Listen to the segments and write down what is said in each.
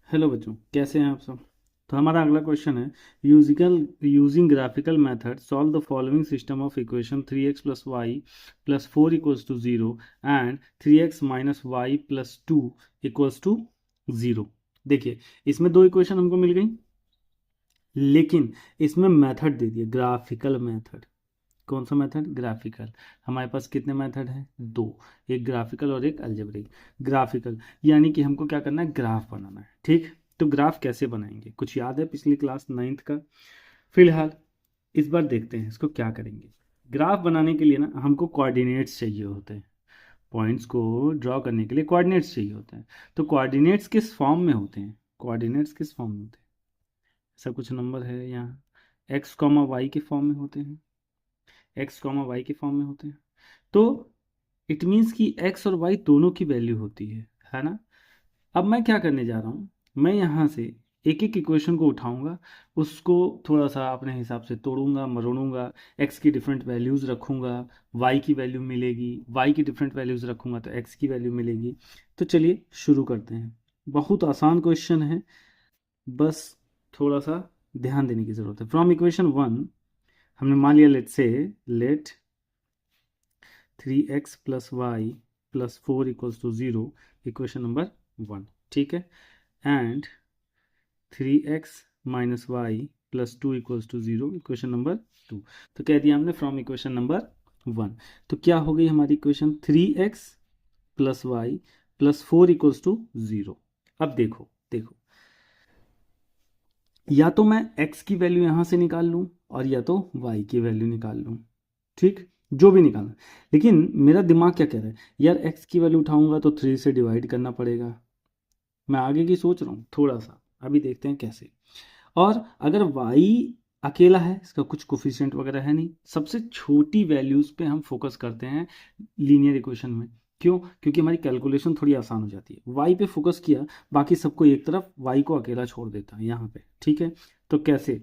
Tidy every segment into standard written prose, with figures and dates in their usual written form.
Hello बच्चों, कैसे हैं आप सब। तो हमारा अगला क्वेश्चन है, using graphical method solve the following system of equation 3x plus y plus 4 equals to 0 and 3x minus y plus 2 equals to 0। देखिए, इसमें दो इक्वेशन हमको मिल गई, लेकिन इसमें मेथड दे दिया ग्राफिकल मेथड। कौन सा मेथड? ग्राफिकल। हमारे पास कितने मेथड हैं? दो, एक ग्राफिकल और एक अलजेब्रिक। ग्राफिकल यानी कि हमको क्या करना है? ग्राफ बनाना है। ठीक, तो ग्राफ कैसे बनाएंगे? कुछ याद है पिछली क्लास 9th का? फिलहाल इस बार देखते हैं इसको क्या करेंगे। ग्राफ बनाने के लिए ना हमको कोऑर्डिनेट्स चाहिए होते हैं। पॉइंट्स को ड्रॉ करने के लिए कोऑर्डिनेट्स चाहिए होते हैं। तो कोऑर्डिनेट्स किस फॉर्म में होते हैं? कोऑर्डिनेट्स किस फॉर्म में होते हैं? ऐसा कुछ नंबर है यहाँ, एक्स कॉमा वाई के फॉर्म में होते हैं। एक्स कॉमा वाई के फॉर्म में होते हैं। तो इट मीन्स कि एक्स और वाई दोनों की वैल्यू होती है ना। अब मैं क्या करने जा रहा हूँ, मैं यहाँ से एक एक इक्वेशन को उठाऊंगा, उसको थोड़ा सा अपने हिसाब से तोड़ूंगा मरोड़ूंगा, एक्स की डिफरेंट वैल्यूज़ रखूंगा, वाई की वैल्यू मिलेगी, वाई की डिफरेंट वैल्यूज़ रखूंगा तो एक्स की वैल्यू मिलेगी। तो चलिए शुरू करते हैं। बहुत आसान क्वेश्चन है, बस थोड़ा सा ध्यान देने की ज़रूरत है। फ्रॉम इक्वेशन 1 हमने मान लिया, let 3x plus y plus 4 equals to 0, equation number 1। ठीक है, and 3x minus y plus 2 equals to 0, equation number 2। तो कह दिया हमने फ्रॉम इक्वेशन नंबर 1। तो क्या हो गई हमारी equation? 3x plus y plus 4 equals to 0। अब देखो देखो, या तो मैं x की वैल्यू यहां से निकाल लूं और या तो y की वैल्यू निकाल लूं। ठीक, जो भी निकालना, लेकिन मेरा दिमाग क्या कह रहा है, यार x की वैल्यू उठाऊंगा तो 3 से डिवाइड करना पड़ेगा। मैं आगे की सोच रहा हूँ थोड़ा सा, अभी देखते हैं कैसे। और अगर y अकेला है, इसका कुछ कोफिशिएंट वगैरह है नहीं, सबसे छोटी वैल्यूज पे हम फोकस करते हैं लीनियर इक्वेशन में। क्यों? क्योंकि हमारी कैलकुलेशन थोड़ी आसान हो जाती है। y पे फोकस किया, बाकी सबको एक तरफ, y को अकेला छोड़ देता है यहाँ पे। ठीक है, तो कैसे?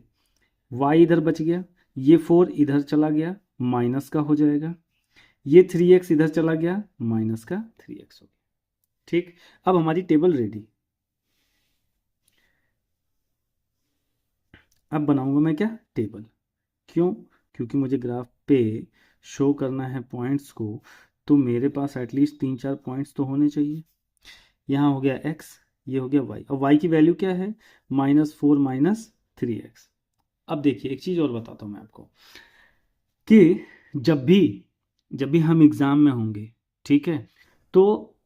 y इधर बच गया, ये 4 इधर चला गया, माइनस का हो जाएगा, ये 3x इधर चला गया, माइनस का 3x हो गया। ठीक, अब हमारी टेबल रेडी। अब बनाऊंगा मैं क्या? टेबल। क्यों? क्योंकि मुझे ग्राफ पे शो करना है पॉइंट्स को, तो मेरे पास एटलीस्ट 3-4 पॉइंट्स तो होने चाहिए। यहाँ हो गया x, ये हो गया y, और y की वैल्यू क्या है? -4 माइनस 3x। अब देखिए, एक चीज़ और बताता हूँ मैं आपको कि जब भी हम एग्ज़ाम में होंगे, ठीक है, तो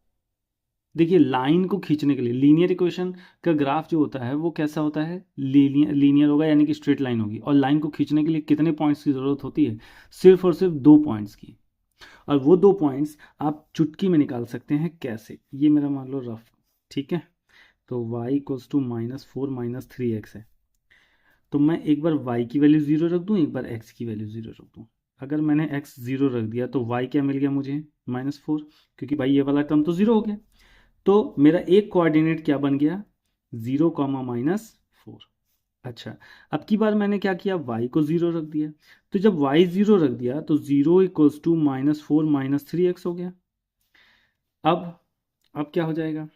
देखिए, लाइन को खींचने के लिए लीनियर इक्वेशन का ग्राफ जो होता है वो कैसा होता है? लीनियर होगा, यानी कि स्ट्रेट लाइन होगी। और लाइन को खींचने के लिए कितने पॉइंट्स की ज़रूरत होती है? सिर्फ और सिर्फ 2 पॉइंट्स की। और वो 2 पॉइंट्स आप चुटकी में निकाल सकते हैं। कैसे? ये मेरा मान लो रफ। ठीक है, तो y equals to -4 minus 3x है। तो मैं एक बार y की वैल्यू 0 रख दूँ, एक बार x की वैल्यू 0 रख दूँ। अगर मैंने x 0 रख दिया तो y क्या मिल गया मुझे? -4, क्योंकि भाई ये वाला टर्म तो 0 हो गया। तो मेरा एक कोऑर्डिनेट क्या बन गया? 0 कॉमा -4। अच्छा, अब की बार मैंने क्या किया? y को 0 रख दिया। तो जब y 0 रख दिया तो 0 इक्वल्स टू -4 माइनस 3x हो गया। अब क्या हो जाएगा?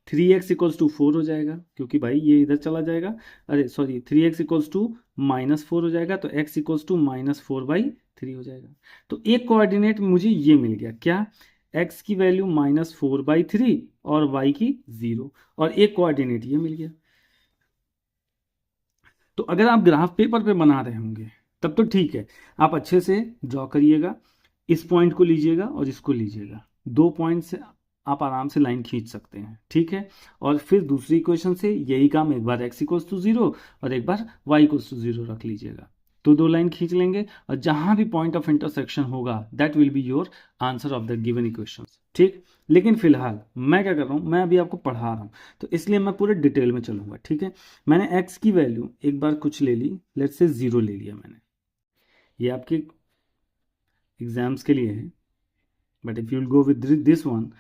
3x इक्वल्स टू 4 हो जाएगा, क्योंकि भाई ये इधर चला जाएगा। अरे सॉरी, 3x इक्वल्स टू -4 हो जाएगा, तो x इक्वल्स टू -4/3 हो जाएगा। तो एक कोऑर्डिनेट मुझे ये मिल गया, क्या? x की वैल्यू -4/3 और y की 0, और एक कोऑर्डिनेट ये मिल गया। तो अगर आप ग्राफ पेपर पे बना रहे होंगे तब तो ठीक है, आप अच्छे से ड्रॉ करिएगा, इस पॉइंट को लीजिएगा और इसको लीजिएगा, 2 पॉइंट से आप आराम से लाइन खींच सकते हैं। ठीक है, और फिर दूसरी इक्वेशन से यही काम, एक बार x इक्वल्स टू 0 और एक बार y इक्वल्स टू 0 रख लीजिएगा, तो 2 लाइन खींच लेंगे, और जहां भी पॉइंट ऑफ इंटरसेक्शन होगा that will be your answer of the given equation. ठीक, लेकिन फिलहाल मैं क्या कर रहा हूं, मैं अभी आपको पढ़ा रहा हूं, तो इसलिए मैं पूरे डिटेल में चलूंगा। ठीक है, मैंने x की वैल्यू एक बार कुछ ले ली, लेट्स से 0 ले लिया मैंने, ये आपके एग्जाम्स के लिए है, but if you will go with this one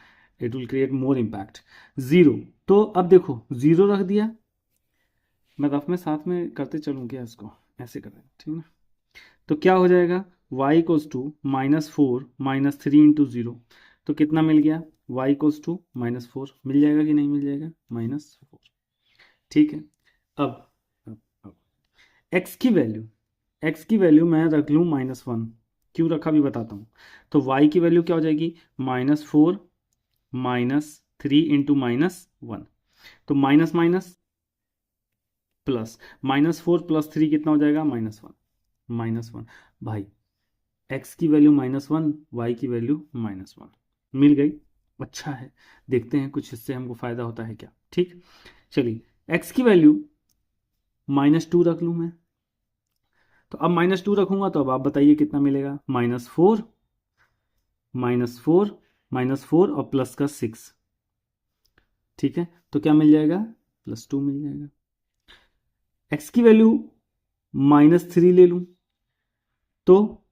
it will create more impact. 0, तो अब देखो 0 रख दिया, मैं रफ में साथ में करते चलूँ क्या? इसको ऐसे करें, ठीक है। तो क्या हो जाएगा? y equals to -4 minus 3 into 0, तो कितना मिल गया? y इक्वल्स टू -4 मिल जाएगा कि नहीं मिल जाएगा? -4। ठीक है। अब x की वैल्यू मैं रख लूँ -1, क्यों रखा भी बताता हूँ। तो y की वैल्यू क्या हो जाएगी, -4 -3 इंटू -1, तो माइनस माइनस प्लस, -4 + 3 कितना हो जाएगा, -1 भाई, x की वैल्यू -1, y की वैल्यू -1 मिल गई। अच्छा है, देखते हैं कुछ इससे हमको फायदा होता है क्या। ठीक, चलिए x की वैल्यू -2 रख लूँ मैं, तो अब -2 रखूंगा तो अब आप बताइए कितना मिलेगा, -4 -4 और प्लस का 6, ठीक है, तो क्या मिल जाएगा, +2 मिल जाएगा। x की वैल्यू -3 ले लूं तो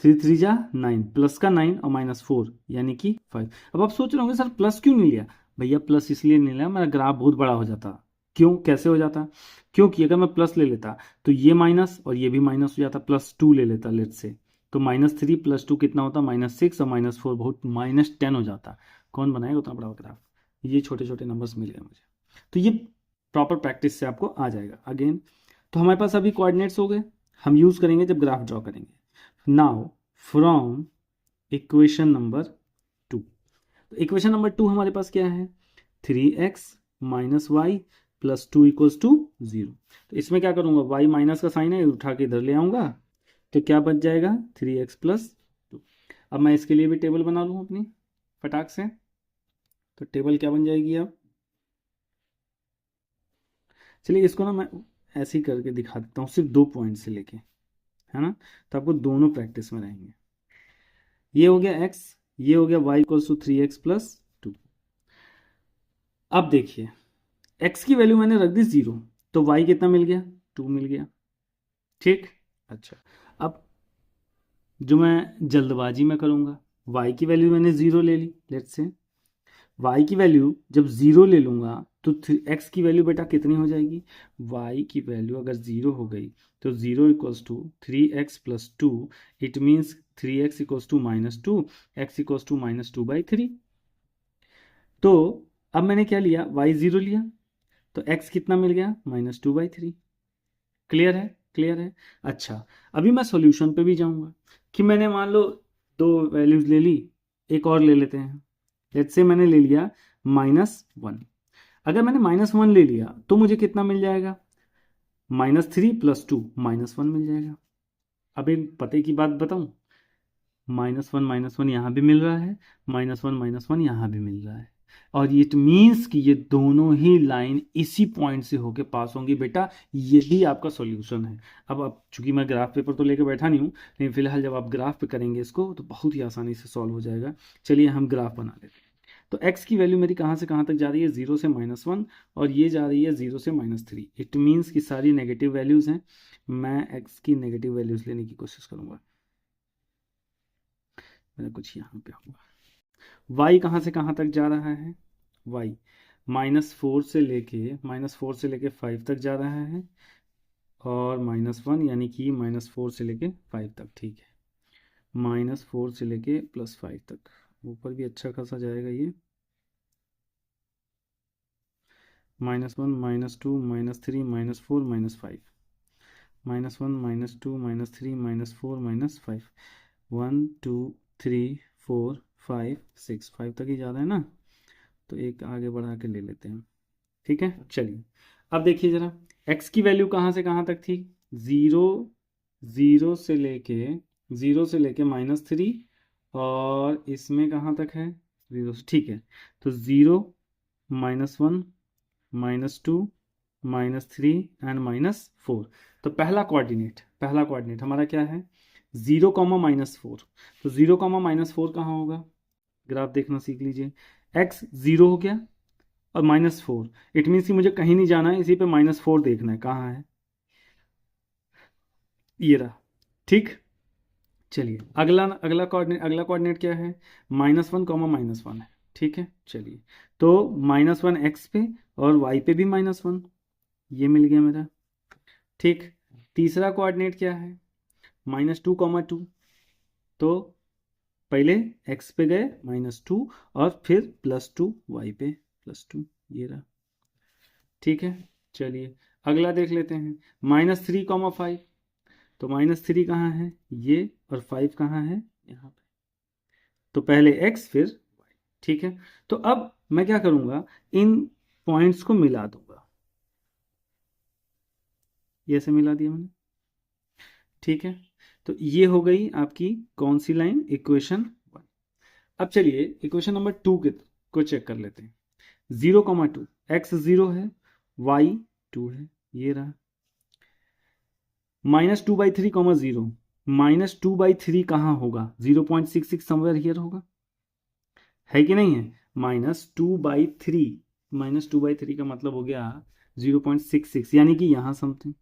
3 3 जा 9, प्लस का 9 और -4 यानी कि 5। अब आप सोच रहे होंगे सर प्लस क्यों नहीं लिया, भैया प्लस इसलिए नहीं लिया, मेरा ग्राफ बहुत बड़ा हो जाता। क्यों, कैसे हो जाता, क्योंकि अगर मैं प्लस ले लेता तो ये माइनस और ये भी माइनस हो जाता, +2 ले लेता लेट से, तो -3 + 2 कितना होता, -6 और -4 बहुत -10 हो जाता। कौन बनाएगा उतना बड़ा ग्राफ, ये छोटे छोटे नंबर्स मिल गए मुझे। तो ये प्रॉपर प्रैक्टिस से आपको आ जाएगा अगेन। तो हमारे पास अभी कोऑर्डिनेट्स हो गए, हम यूज़ करेंगे जब ग्राफ ड्रॉ करेंगे। नाउ फ्रॉम इक्वेशन नंबर 2, तो इक्वेशन नंबर 2 हमारे पास क्या है, 3x - y + 2 = 0। तो इसमें क्या करूँगा, y माइनस का साइन है उठा के इधर ले आऊँगा, तो क्या बच जाएगा 3x + 2। अब मैं इसके लिए भी टेबल बना लूँ अपनी फटाक से, तो टेबल क्या बन जाएगी अब, चलिए इसको ना मैं ऐसे ही करके दिखा देता हूँ, सिर्फ 2 पॉइंट से लेके, है ना, तो आपको दोनों प्रैक्टिस में रहेंगे। ये हो गया x, ये हो गया y = 3x + 2। अब देखिए x की वैल्यू मैंने रख दी 0, तो y कितना मिल गया, 2 मिल गया। ठीक, अच्छा, अब जो मैं जल्दबाजी में करूँगा, y की वैल्यू मैंने 0 ले ली, लेट्स से y की वैल्यू जब 0 ले लूँगा तो x की वैल्यू बेटा कितनी हो जाएगी, y की वैल्यू अगर 0 हो गई तो 0 = 3x + 2, it means 3x = -2, x = -2/3। तो अब मैंने क्या लिया, y 0 लिया, तो x कितना मिल गया, -2/3। क्लियर है, क्लियर है। अच्छा, अभी मैं सॉल्यूशन पे भी जाऊंगा कि मैंने मान लो 2 वैल्यूज ले ली, एक और ले लेते हैं, लेट्स से मैंने ले लिया -1। अगर मैंने -1 ले लिया तो मुझे कितना मिल जाएगा, -3 + 2 -1 मिल जाएगा। अब एक पते की बात बताऊं, -1 यहाँ भी मिल रहा है, -1 यहाँ भी मिल रहा है, और इट मीन्स कि ये दोनों ही लाइन इसी पॉइंट से होके पास होंगी बेटा, यही आपका सॉल्यूशन है। अब चूंकि मैं ग्राफ पेपर तो लेकर बैठा नहीं हूँ, लेकिन फिलहाल जब आप ग्राफ पे करेंगे इसको तो बहुत ही आसानी से सॉल्व हो जाएगा। चलिए हम ग्राफ बना लेते हैं। तो x की वैल्यू मेरी कहाँ से कहाँ तक जा रही है, 0 से -1, और ये जा रही है 0 से -3। इट मीन्स कि सारी नेगेटिव वैल्यूज़ हैं, मैं x की नेगेटिव वैल्यूज़ लेने की कोशिश करूँगा। मेरा कुछ यहाँ पे होगा, y कहाँ से कहाँ तक जा रहा है, y -4 से लेके 5 तक जा रहा है, और -1 यानी कि -4 से लेके 5 तक, ठीक है, -4 से लेके +5 तक, ऊपर भी अच्छा खासा जाएगा ये, -1 -2 -3 -4 -5, -1 -2 -3 -4 -5, 1 2 3 4 5 6, 5 तक ही जा रहा है ना, तो एक आगे बढ़ा के ले लेते हैं। ठीक है, चलिए अब देखिए जरा, x की वैल्यू कहाँ से कहाँ तक थी, 0 0 से लेके -3, और इसमें कहाँ तक है, 0 से, ठीक है, तो 0 -1 -2 -3 एंड -4। तो पहला कोऑर्डिनेट हमारा क्या है, 0, -4। तो 0, -4 कहाँ होगा, ग्राफ देखना सीख लीजिए, x 0 हो गया और -4, इट मीन्स कि मुझे कहीं नहीं जाना है, इसी पे -4 देखना है कहाँ है, ये रहा। ठीक, चलिए अगला कोऑर्डिनेट क्या है, -1, -1 है। ठीक है, चलिए, तो -1 x पे और y पे भी -1, ये मिल गया मेरा। ठीक, तीसरा कोऑर्डिनेट क्या है, -2, 2, तो पहले x पे गए -2 और फिर +2 y पे +2, ये रहा। ठीक है, चलिए अगला देख लेते हैं, -3, 5। तो -3 कहाँ है, ये, और 5 कहाँ है, यहाँ पे। तो पहले x फिर y, ठीक है। तो अब मैं क्या करूंगा, इन पॉइंट्स को मिला दूंगा, ये ऐसे मिला दिया मैंने, ठीक है। तो ये हो गई आपकी कौन सी लाइन, इक्वेशन 1। अब चलिए इक्वेशन नंबर 2 को चेक कर लेते हैं। 0,2, x 0 है, y 2 है, ये रहा। -2/3, 0, -2/3 कहाँ होगा, 0.66 समवेयर हियर होगा, है कि नहीं है। -2/3, -2/3 का मतलब हो गया 0.66, यानी कि यहाँ समथिंग,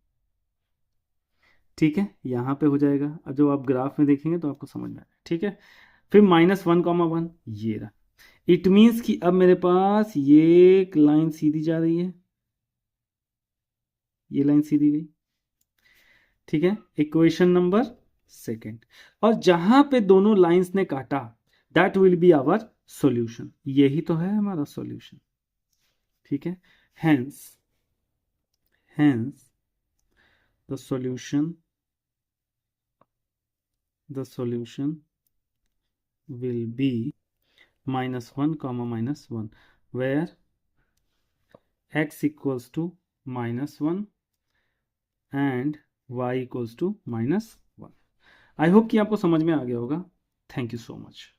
ठीक है, यहाँ पे हो जाएगा। अब जब आप ग्राफ में देखेंगे तो आपको समझ में आएगा, ठीक है। फिर -1,1, ये रहा। इट मीन्स कि अब मेरे पास ये एक लाइन सीधी जा रही है, ये लाइन सीधी गई, ठीक है, इक्वेशन नंबर 2। और जहां पे दोनों लाइंस ने काटा, that will be our solution, यही तो है हमारा सॉल्यूशन, ठीक है। Hence the solution will be -1, -1, where x equals to -1 and y equals to -1। I hope कि आपको समझ में आ गया होगा। Thank you so much.